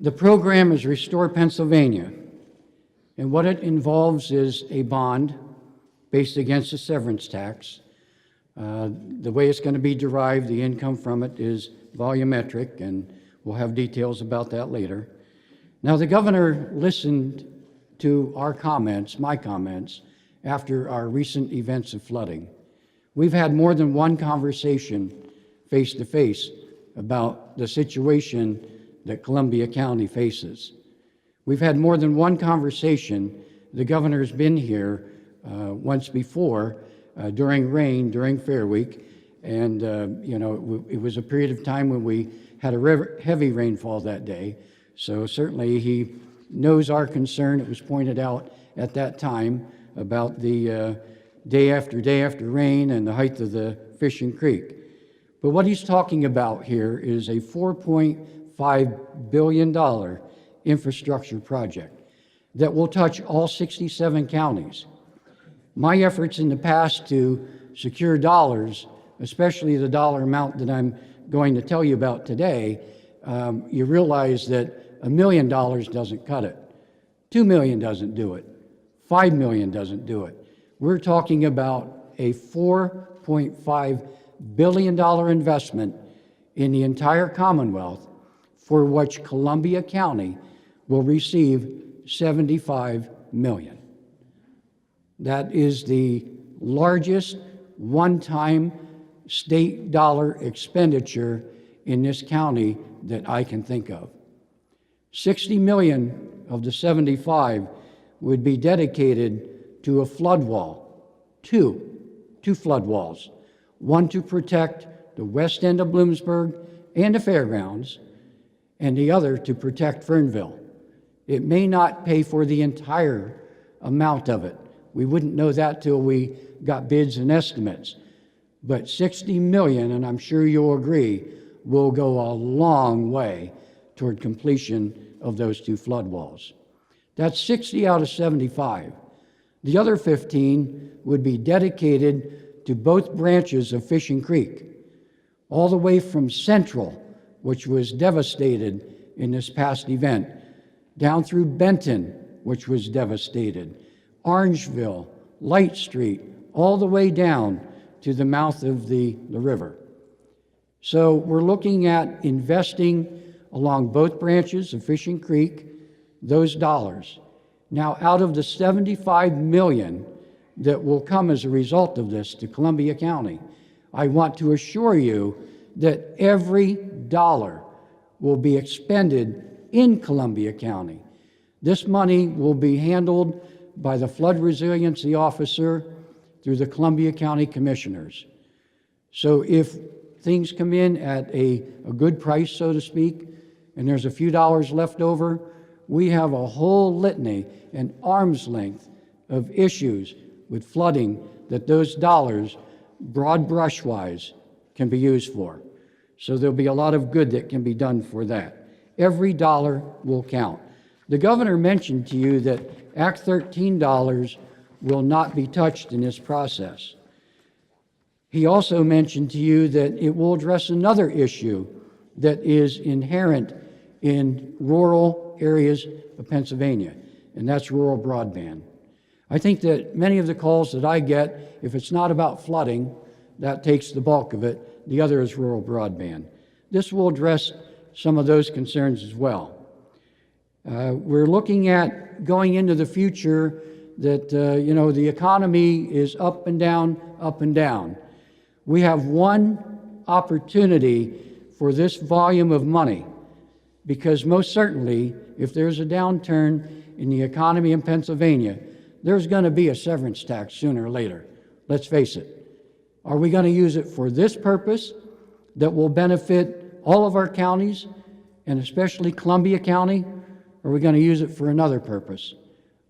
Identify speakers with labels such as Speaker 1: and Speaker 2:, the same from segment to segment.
Speaker 1: The program is Restore Pennsylvania, and what it involves is a bond based against a severance tax. The way it's going to be derived, the income from it is volumetric, and we'll have details about that later. Now, the governor listened to our comments, my comments, after our recent events of flooding. We've had more than one conversation face-to-face about the situation that Columbia County faces. We've had more than one conversation. The governor's been here once before during rain, during Fair Week, and it was a period of time when we had a heavy rainfall that day. So certainly he knows our concern. It was pointed out at that time about the day after rain and the height of the Fishing Creek. But what he's talking about here is a $4.5 billion infrastructure project that will touch all 67 counties. My efforts in the past to secure dollars, especially the dollar amount that I'm going to tell you about today, you realize that $1 million doesn't cut it. $2 million doesn't do it. $5 million doesn't do it. We're talking about a $4.5 billion investment in the entire Commonwealth, for which Columbia County will receive $75 million. That is the largest one-time state dollar expenditure in this county that I can think of. 60 million of the 75 would be dedicated to a flood wall, two flood walls, one to protect the west end of Bloomsburg and the fairgrounds, and the other to protect Fernville. It may not pay for the entire amount of it. We wouldn't know that till we got bids and estimates. But 60 million, and I'm sure you'll agree, will go a long way toward completion of those two flood walls. That's 60 out of 75. The other 15 would be dedicated to both branches of Fishing Creek, all the way from Central, which was devastated in this past event, down through Benton, which was devastated, Orangeville, Light Street, all the way down to the mouth of the river. So we're looking at investing along both branches of Fishing Creek those dollars. Now, out of the $75 million that will come as a result of this to Columbia County, I want to assure you that every dollar will be expended in Columbia County. This money will be handled by the Flood Resiliency Officer through the Columbia County Commissioners. So if things come in at a good price, so to speak, and there's a few dollars left over, we have a whole litany and arm's length of issues with flooding that those dollars, broad brush-wise, can be used for. So there'll be a lot of good that can be done for that. Every dollar will count. The governor mentioned to you that Act 13 dollars will not be touched in this process. He also mentioned to you that it will address another issue that is inherent in rural areas of Pennsylvania, and that's rural broadband. I think that many of the calls that I get, if it's not about flooding, that takes the bulk of it. The other is rural broadband. This will address some of those concerns as well. We're looking at going into the future that, the economy is up and down, up and down. We have one opportunity for this volume of money, because most certainly, if there's a downturn in the economy in Pennsylvania, there's going to be a severance tax sooner or later. Let's face it. Are we going to use it for this purpose that will benefit all of our counties, and especially Columbia County? Or are we going to use it for another purpose?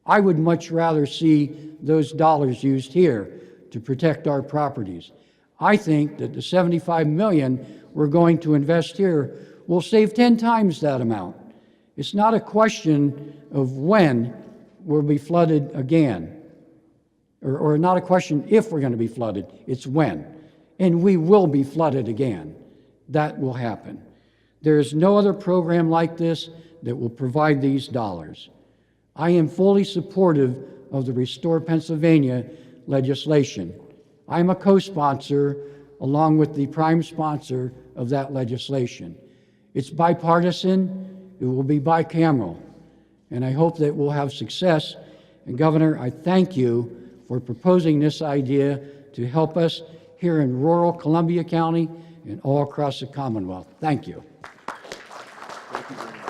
Speaker 1: I would much rather see those dollars used here to protect our properties. I think that the $75 million we're going to invest here will save 10 times that amount. It's not a question of when we'll be flooded again, or not a question if we're going to be flooded, it's when. And we will be flooded again. That will happen. There is no other program like this that will provide these dollars. I am fully supportive of the Restore Pennsylvania legislation. I'm a co-sponsor along with the prime sponsor of that legislation. It's bipartisan, it will be bicameral, and I hope that we'll have success. And Governor, I thank you for proposing this idea to help us here in rural Columbia County and all across the Commonwealth. Thank you.
Speaker 2: Thank you very much.